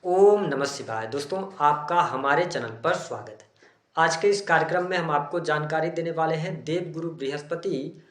ओम नमः शिवाय। दोस्तों, आपका हमारे चैनल पर स्वागत है। आज के इस कार्यक्रम में हम आपको जानकारी देने वाले हैं देवगुरु बृहस्पति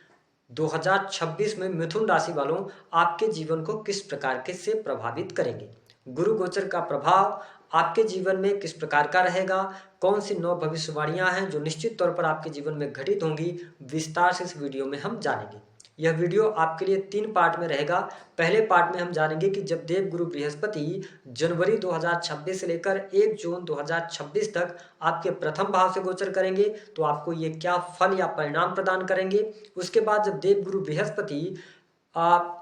2026 में मिथुन राशि वालों आपके जीवन को किस प्रकार के से प्रभावित करेंगे। गुरु गोचर का प्रभाव आपके जीवन में किस प्रकार का रहेगा, कौन सी 9 भविष्यवाणियां हैं जो निश्चित तौर पर आपके जीवन में घटित होंगी, विस्तार से इस वीडियो में हम जानेंगे। यह वीडियो आपके लिए 3 पार्ट में रहेगा। पहले पार्ट में हम जानेंगे कि जब देवगुरु बृहस्पति जनवरी 2026 से लेकर 1 जून 2026 तक आपके प्रथम भाव से गोचर करेंगे तो आपको ये क्या फल या परिणाम प्रदान करेंगे। उसके बाद जब देवगुरु बृहस्पति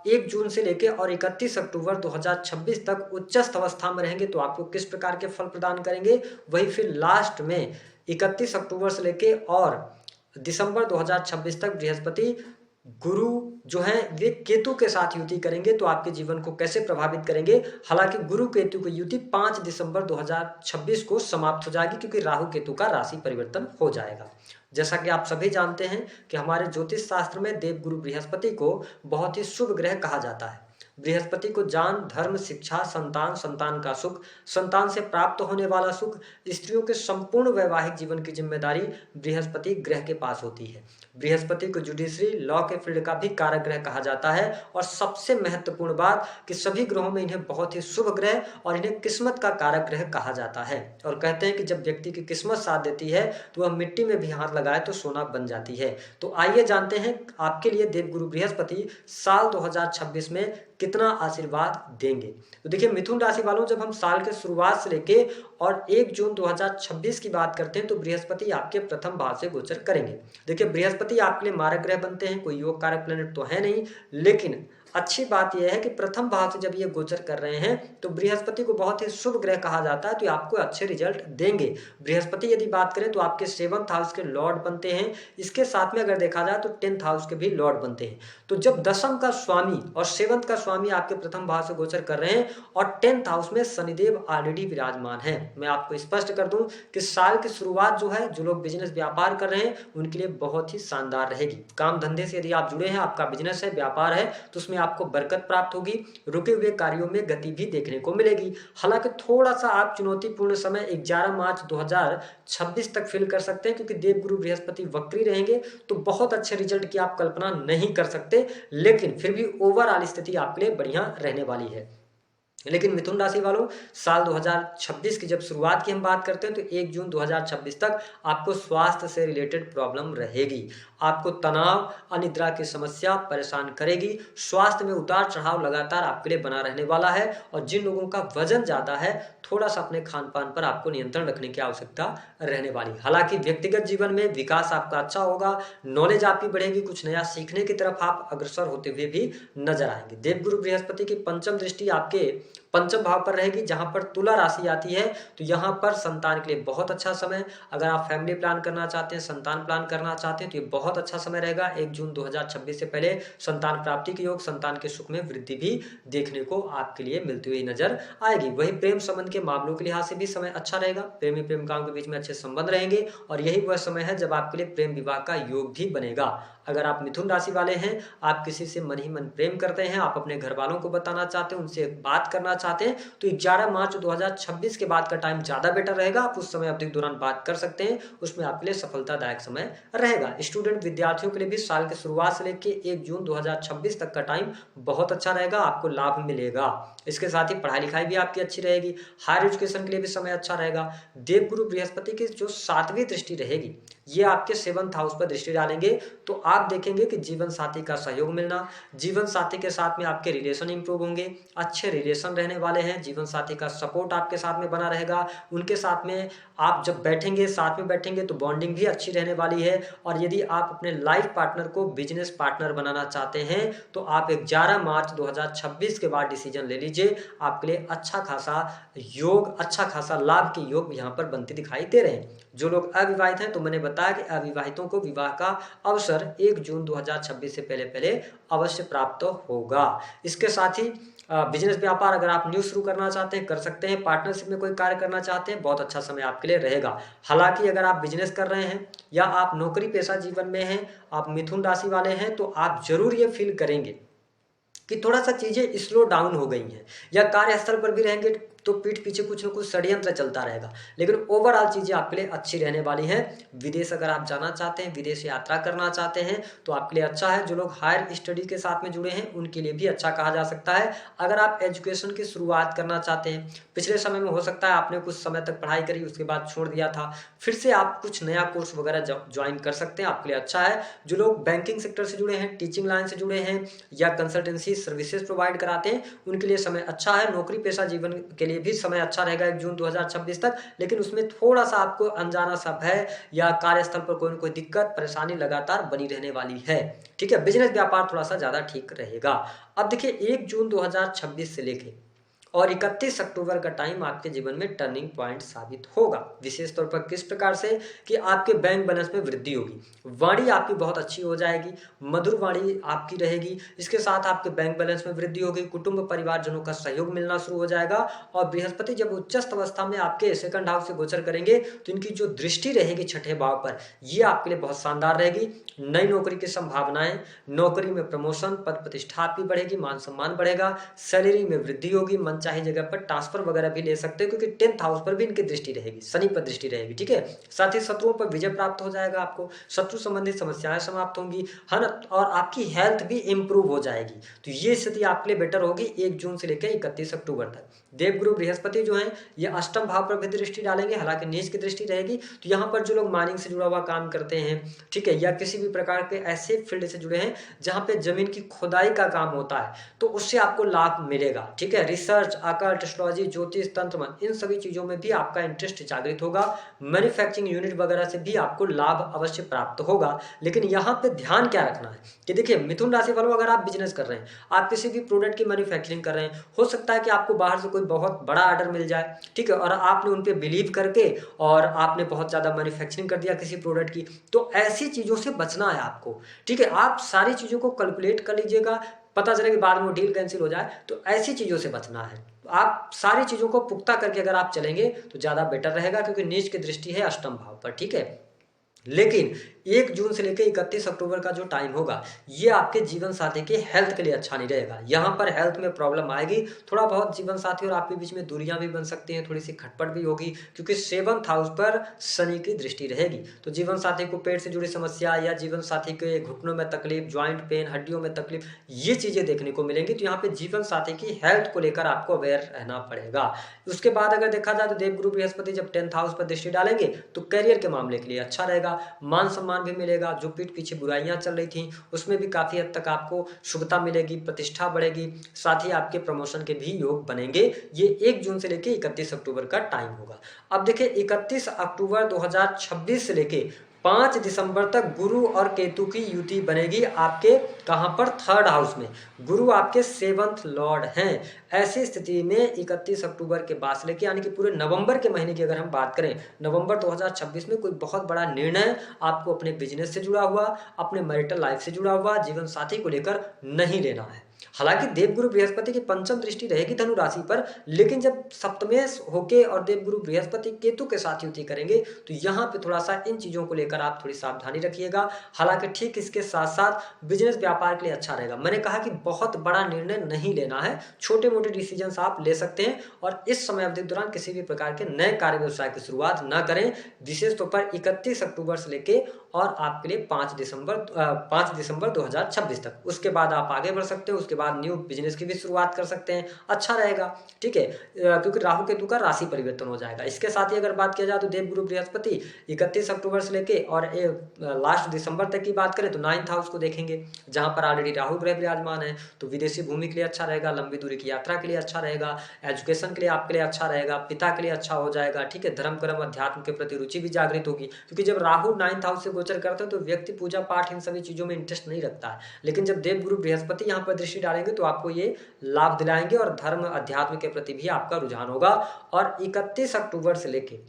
1 जून से लेकर और 31 अक्टूबर 2026 तक उच्चस्थ अवस्था में रहेंगे तो आपको किस प्रकार के फल प्रदान करेंगे। वही फिर लास्ट में 31 अक्टूबर से लेकर और दिसंबर 2026 तक बृहस्पति गुरु जो है वे केतु के साथ युति करेंगे तो आपके जीवन को कैसे प्रभावित करेंगे। हालांकि गुरु केतु की युति 5 दिसंबर 2026 को समाप्त हो जाएगी क्योंकि राहु केतु का राशि परिवर्तन हो जाएगा। जैसा कि आप सभी जानते हैं कि हमारे ज्योतिष शास्त्र में देवगुरु बृहस्पति को बहुत ही शुभ ग्रह कहा जाता है। बृहस्पति को ज्ञान, धर्म, शिक्षा, संतान, संतान का सुख, संतान से प्राप्त होने वाला सुख, स्त्रियों के संपूर्ण वैवाहिक जीवन की जिम्मेदारी बृहस्पति ग्रह के पास होती है। बृहस्पति को जुडिशरी, लॉ के फील्ड का भी कारक ग्रह कहा जाता है। और सबसे महत्वपूर्ण बात कि सभी ग्रहों में इन्हें बहुत ही शुभ ग्रह और इन्हें किस्मत का कारक ग्रह कहा जाता है। और कहते हैं कि जब व्यक्ति की किस्मत साथ देती है तो वह मिट्टी में भी हाथ लगाए तो सोना बन जाती है। तो आइए जानते हैं आपके लिए देवगुरु बृहस्पति साल 2026 में कितना आशीर्वाद देंगे। तो देखिए मिथुन राशि वालों, जब हम साल के शुरुआत से लेके और 1 जून 2026 की बात करते हैं तो बृहस्पति आपके प्रथम भाव से गोचर करेंगे। देखिए बृहस्पति आपके लिए मारक ग्रह बनते हैं, कोई योग कारक प्लेनेट तो है नहीं, लेकिन अच्छी बात यह है कि प्रथम भाव से जब ये गोचर कर रहे हैं तो बृहस्पति को बहुत ही शुभ ग्रह कहा जाता है, तो आपको अच्छे रिजल्ट देंगे। बृहस्पति यदि बात करें तो आपके 7th हाउस के लॉर्ड बनते हैं। इसके साथ में अगर देखा जाए तो 10th हाउस के भी लॉर्ड बनते हैं। तो जब दशम का स्वामी और 7th का स्वामी आपके प्रथम भाव से गोचर कर रहे हैं और 10th हाउस में शनिदेव ऑलरेडी विराजमान है, मैं आपको स्पष्ट कर दूं कि साल की शुरुआत जो है, जो लोग बिजनेस व्यापार कर रहे हैं उनके लिए बहुत ही शानदार रहेगी। काम धंधे से यदि आप जुड़े हैं, आपका बिजनेस है, व्यापार है, तो उसमें आपको बरकत प्राप्त होगी। रुके हुए कार्यों में गति भी देखने को मिलेगी। हालांकि थोड़ा सा आप चुनौतीपूर्ण समय 11 मार्च 2026 तक फील कर सकते हैं क्योंकि देवगुरु बृहस्पति वक्री रहेंगे, तो बहुत अच्छे रिजल्ट की आप कल्पना नहीं कर सकते, लेकिन फिर भी ओवरऑल स्थिति आपके लिए बढ़िया रहने वाली है। लेकिन मिथुन राशि वालों, साल 2026 की जब शुरुआत की हम बात करते हैं तो 1 जून 2026 तक आपको स्वास्थ्य से रिलेटेड प्रॉब्लम रहेगी। आपको तनाव, अनिद्रा की समस्या परेशान करेगी। स्वास्थ्य में उतार चढ़ाव लगातार आपके लिए बना रहने वाला है। और जिन लोगों का वजन ज्यादा है, थोड़ा सा अपने खान पान पर आपको नियंत्रण रखने की आवश्यकता रहने वाली। हालांकि व्यक्तिगत जीवन में विकास आपका अच्छा होगा, नॉलेज आपकी बढ़ेगी, कुछ नया सीखने की तरफ आप अग्रसर होते हुए भी नजर आएंगे। देवगुरु बृहस्पति की पंचम दृष्टि आपके पंचम भाव पर रहेगी, जहां पर तुला राशि आती है, तो यहां पर संतान के लिए बहुत अच्छा समय। अगर आप फैमिली प्लान करना चाहते हैं, संतान प्लान करना चाहते हैं तो ये बहुत अच्छा समय रहेगा। 1 जून 2026 से पहले संतान प्राप्ति के योग, संतान के सुख में वृद्धि भी देखने को आपके लिए मिलती हुई नजर आएगी। वही प्रेम संबंध के मामलों के लिहाज से भी समय अच्छा रहेगा। प्रेमी प्रेमिकाओं के बीच में अच्छे संबंध रहेंगे और यही वह समय है जब आपके लिए प्रेम विवाह का योग भी बनेगा। अगर आप मिथुन राशि वाले हैं, आप किसी से मन ही मन प्रेम करते हैं, आप अपने घर वालों को बताना चाहते हैं, उनसे बात करना चाहते हैं, तो 11 मार्च 2026 के बाद का टाइम ज्यादा बेटर रहेगा। आप उस समय अवधि के दौरान बात कर सकते हैं, उसमें आपके लिए सफलतादायक समय रहेगा। स्टूडेंट विद्यार्थियों के लिए भी साल की शुरुआत से लेकर 1 जून 2026 तक का टाइम बहुत अच्छा रहेगा, आपको लाभ मिलेगा। इसके साथ ही पढ़ाई लिखाई भी आपकी अच्छी रहेगी। हायर एजुकेशन के लिए भी समय अच्छा रहेगा। देवगुरु बृहस्पति की जो 7वीं दृष्टि रहेगी, ये आपके 7th हाउस पर दृष्टि डालेंगे, तो आप देखेंगे कि जीवन साथी का सहयोग मिलना, जीवन साथी के साथ में आपके रिलेशन इंप्रूव होंगे, अच्छे रिलेशन रहने वाले हैं। जीवन साथी का सपोर्ट आपके साथ में बना रहेगा। उनके साथ में आप जब बैठेंगे, साथ में बैठेंगे तो बॉन्डिंग भी अच्छी रहने वाली है। और यदि आप अपने लाइफ पार्टनर को बिजनेस पार्टनर बनाना चाहते हैं तो आप 11 मार्च 2026 के बाद डिसीजन ले लीजिए। आपके लिए अच्छा खासा योग, अच्छा खासा लाभ के योग यहाँ पर बनते दिखाई दे रहे हैं। जो लोग अविवाहित हैं तो मैंने बताया कि अविवाहितों को विवाह का अवसर 1 जून 2026 से पहले पहले अवश्य प्राप्त होगा। इसके साथ ही बिजनेस व्यापार अगर आप न्यू शुरू करना चाहते हैं कर सकते हैं। पार्टनरशिप में कोई कार्य करना चाहते हैं, बहुत अच्छा समय आपके लिए रहेगा। हालांकि अगर आप बिजनेस कर रहे हैं या आप नौकरी पेशा जीवन में हैं, आप मिथुन राशि वाले हैं, तो आप जरूर ये फील करेंगे कि थोड़ा सा चीजें स्लो डाउन हो गई हैं, या कार्यस्थल पर भी रहेंगे तो पीठ पीछे कुछ न कुछ षड्यंत्र चलता रहेगा। लेकिन ओवरऑल चीज़ें आपके लिए अच्छी रहने वाली हैं। विदेश अगर आप जाना चाहते हैं, विदेश यात्रा करना चाहते हैं तो आपके लिए अच्छा है। जो लोग हायर स्टडी के साथ में जुड़े हैं उनके लिए भी अच्छा कहा जा सकता है। अगर आप एजुकेशन की शुरुआत करना चाहते हैं, पिछले समय में हो सकता है आपने कुछ समय तक पढ़ाई करी उसके बाद छोड़ दिया था, फिर से आप कुछ नया कोर्स वगैरह ज्वाइन कर सकते हैं, आपके लिए अच्छा है। जो लोग बैंकिंग सेक्टर से जुड़े हैं, टीचिंग लाइन से जुड़े हैं या कंसल्टेंसी सर्विसेज प्रोवाइड कराते हैं, उनके लिए समय अच्छा है। नौकरी पेशा जीवन के लिए भी समय अच्छा रहेगा 1 जून 2026 तक, लेकिन उसमें थोड़ा सा आपको अनजाना सा भय या कार्यस्थल पर कोई न कोई दिक्कत परेशानी लगातार बनी रहने वाली है। ठीक है, बिजनेस व्यापार थोड़ा सा ज्यादा ठीक रहेगा। अब देखिए 1 जून 2026 से लेके और 31 अक्टूबर का टाइम आपके जीवन में टर्निंग पॉइंट साबित होगा। विशेष तौर पर किस प्रकार से कि आपके बैंक बैलेंस में वृद्धि होगी, वाणी आपकी बहुत अच्छी हो जाएगी, मधुर वाणी आपकी रहेगी। इसके साथ आपके बैंक बैलेंस में वृद्धि होगी, कुटुंब परिवारजनों का सहयोग मिलना शुरू हो जाएगा। और बृहस्पति जब उच्चस्थ अवस्था में आपके सेकंड हाउस से गोचर करेंगे तो इनकी जो दृष्टि रहेगी छठे भाव पर, यह आपके लिए बहुत शानदार रहेगी। नई नौकरी की संभावनाएं, नौकरी में प्रमोशन, पद प्रतिष्ठा आपकी बढ़ेगी, मान सम्मान बढ़ेगा, सैलरी में वृद्धि होगी, चाहे जगह पर ट्रांसफर वगैरह भी ले सकते हो क्योंकि 10th हाउस पर भी इनकी दृष्टि रहेगी, शनि पर दृष्टि रहेगी। ठीक है, साथ ही शत्रुओं पर विजय प्राप्त हो जाएगा, आपको शत्रु संबंधित समस्याएं समाप्त होंगी, है ना, और आपकी हेल्थ भी इंप्रूव हो जाएगी। तो ये स्थिति आपके लिए बेटर होगी 1 जून से लेकर 31 अक्टूबर तक। देवगुरु बृहस्पति जो है ये अष्टम भाव पर भी दृष्टि डालेंगे, हालांकि नीच की दृष्टि रहेगी। तो यहाँ पर जो लोग माइनिंग से जुड़ा हुआ काम करते हैं, ठीक है, या किसी भी प्रकार के ऐसे फील्ड से जुड़े हैं जहाँ पे जमीन की खुदाई का काम होता है, तो उससे आपको लाभ मिलेगा। ठीक है, रिसर्च, अकल्ट, एस्ट्रोलॉजी, ज्योतिष, तंत्र, इन सभी चीजों में भी आपका इंटरेस्ट जागृत होगा। मैन्युफैक्चरिंग यूनिट वगैरह से भी आपको लाभ अवश्य प्राप्त होगा। लेकिन यहाँ पे ध्यान क्या रखना है कि देखिए मिथुन राशि वालों, अगर आप बिजनेस कर रहे हैं, आप किसी भी प्रोडक्ट की मैन्युफैक्चरिंग कर रहे हैं, हो सकता है कि आपको बाहर से कोई बहुत बड़ा ऑर्डर मिल जाए, ठीक है, और आपने उन पे बिलीव करके और आपने बहुत ज्यादा मैन्युफैक्चरिंग कर दिया किसी प्रोडक्ट की, तो ऐसी चीजों से बचना है आपको। ठीक है, आप सारी चीजों को कैलकुलेट कर लीजिएगा, पता चले कि बाद में वो डील कैंसिल हो जाए, तो ऐसी चीजों से बचना है। आप सारी चीजों को पुख्ता करके अगर आप चलेंगे तो ज्यादा बेटर रहेगा, क्योंकि नीच की दृष्टि है अष्टम भाव पर। ठीक है, लेकिन 1 जून से लेकर 31 अक्टूबर का जो टाइम होगा ये आपके जीवन साथी के हेल्थ के लिए अच्छा नहीं रहेगा। यहाँ पर हेल्थ में प्रॉब्लम आएगी, थोड़ा बहुत जीवन साथी और आपके बीच में दूरियां भी बन सकती हैं, थोड़ी सी खटपट भी होगी, क्योंकि 7th हाउस पर शनि की दृष्टि रहेगी। तो जीवन साथी को पेट से जुड़ी समस्या या जीवन साथी के घुटनों में तकलीफ, ज्वाइंट पेन, हड्डियों में तकलीफ, ये चीजें देखने को मिलेंगी। तो यहाँ पे जीवन साथी की हेल्थ को लेकर आपको अवेयर रहना पड़ेगा। उसके बाद अगर देखा जाए तो देवगुरु बृहस्पति जब 10th हाउस पर दृष्टि डालेंगे तो करियर के मामले के लिए अच्छा रहेगा, मान सम्मान भी मिलेगा। जो पीठ पीछे बुराइयां चल रही थी उसमें भी काफी हद तक आपको शुभता मिलेगी, प्रतिष्ठा बढ़ेगी, साथ ही आपके प्रमोशन के भी योग बनेंगे। ये 1 जून से लेके 31 अक्टूबर का टाइम होगा। अब देखिए 31 अक्टूबर 2026 से लेके 5 दिसंबर तक गुरु और केतु की युति बनेगी आपके, कहां पर, 3rd हाउस में। गुरु आपके 7th लॉर्ड हैं। ऐसी स्थिति में 31 अक्टूबर के बाद से लेके यानी कि पूरे नवंबर के महीने की अगर हम बात करें, नवंबर 2026 में कोई बहुत बड़ा निर्णय आपको अपने बिजनेस से जुड़ा हुआ, अपने मैरिटल लाइफ से जुड़ा हुआ, जीवन साथी को लेकर नहीं लेना है। हालांकि देवगुरु बृहस्पति की पंचम दृष्टि रहेगी धनु राशि पर, लेकिन जब सप्तमेश होके और देवगुरु बृहस्पति केतु के साथ युति करेंगे तो यहाँ पे थोड़ा सा इन चीजों को लेकर आप थोड़ी सावधानी रखिएगा। हालांकि ठीक इसके साथ साथ बिजनेस व्यापार के लिए अच्छा रहेगा। मैंने कहा कि बहुत बड़ा निर्णय नहीं लेना है, छोटे मोटे डिसीजन आप ले सकते हैं और इस समय अवधि के दौरान किसी भी प्रकार के नए कार्य व्यवसाय की शुरुआत न करें। विशेष तौर पर 31 अक्टूबर से लेके और आपके लिए 5 दिसंबर 2026 तक, उसके बाद आप आगे बढ़ सकते हो, उसके बाद न्यू बिजनेस की भी शुरुआत कर सकते हैं, अच्छा रहेगा। ठीक है, क्योंकि राहु केतु का राशि परिवर्तन हो जाएगा। इसके साथ ही अगर बात किया जाए तो देवगुरु बृहस्पति 31 अक्टूबर से लेके और लास्ट दिसंबर तक की बात करें तो 9th हाउस को देखेंगे, जहां पर ऑलरेडी राहु ग्रह विराजमान है। तो विदेशी भूमि के लिए अच्छा रहेगा, लंबी दूरी की यात्रा के लिए अच्छा रहेगा, एजुकेशन के लिए आपके लिए अच्छा रहेगा, पिता के लिए अच्छा हो जाएगा। ठीक है, धर्म कर्म अध्यात्म के प्रति रुचि भी जागृत होगी, क्योंकि जब राहु 9th हाउस से गोचर करते हैं तो व्यक्ति पूजा पाठ इन सभी चीजों में इंटरेस्ट नहीं रखता है। लेकिन जब देवगुरु बृहस्पति यहाँ पर दृष्टि डालेंगे तो आपको ये लाभ दिलाएंगे और धर्म अध्यात्म के प्रति भी आपका रुझान होगा। और 31 अक्टूबर से लेके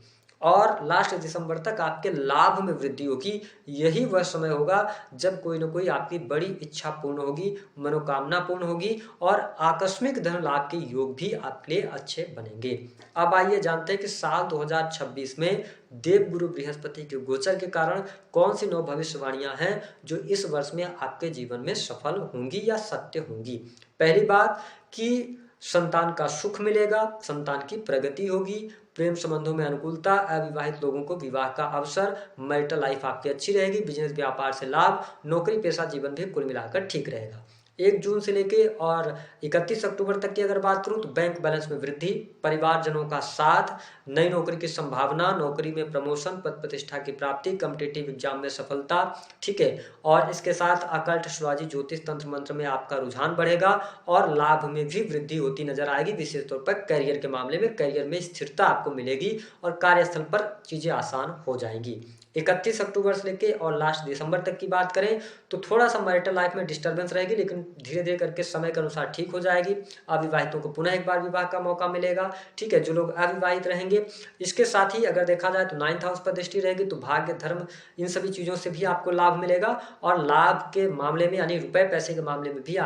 और लास्ट दिसंबर तक आपके लाभ में वृद्धि होगी। यही वह समय होगा जब कोई ना कोई आपकी बड़ी इच्छा पूर्ण होगी, मनोकामना पूर्ण होगी और आकस्मिक धन लाभ के योग भी आपके लिए अच्छे बनेंगे। अब आइए जानते हैं कि साल 2026 में देवगुरु बृहस्पति के गोचर के कारण कौन सी 9 भविष्यवाणियां हैं जो इस वर्ष में आपके जीवन में सफल होंगी या सत्य होंगी। पहली बात कि संतान का सुख मिलेगा, संतान की प्रगति होगी, प्रेम संबंधों में अनुकूलता, अविवाहित लोगों को विवाह का अवसर, मैरिटल लाइफ आपकी अच्छी रहेगी, बिजनेस व्यापार से लाभ, नौकरी पेशा जीवन भी कुल मिलाकर ठीक रहेगा। 1 जून से लेके और 31 अक्टूबर तक की अगर बात करूं तो बैंक बैलेंस में वृद्धि, परिवारजनों का साथ, नई नौकरी की संभावना, नौकरी में प्रमोशन, पद प्रतिष्ठा की प्राप्ति, कॉम्पिटिटिव एग्जाम में सफलता, ठीक है। और इसके साथ अकल्ट, एस्ट्रोलॉजी, ज्योतिष, तंत्र मंत्र में आपका रुझान बढ़ेगा और लाभ में भी वृद्धि होती नजर आएगी। विशेष तौर पर करियर के मामले में करियर में स्थिरता आपको मिलेगी और कार्यस्थल पर चीजें आसान हो जाएंगी। 31 अक्टूबर से लेके और लास्ट दिसंबर तक की बात करें तो थोड़ा सा मैरिटल लाइफ में डिस्टर्बेंस रहेगी, लेकिन धीरे धीरे करके समय के अनुसार ठीक हो जाएगी। अविवाहितों को पुनः एक बार विवाह का मौका मिलेगा, ठीक है, जो लोग अविवाहित रहेंगे। इसके साथ ही अगर देखा जाए तो 9th हाउस पर दृष्टि रहेगी, तो भाग्य, धर्म, इन सभी चीज़ों से भी आपको लाभ मिलेगा और लाभ के मामले में यानी रुपए पैसे के मामले में भी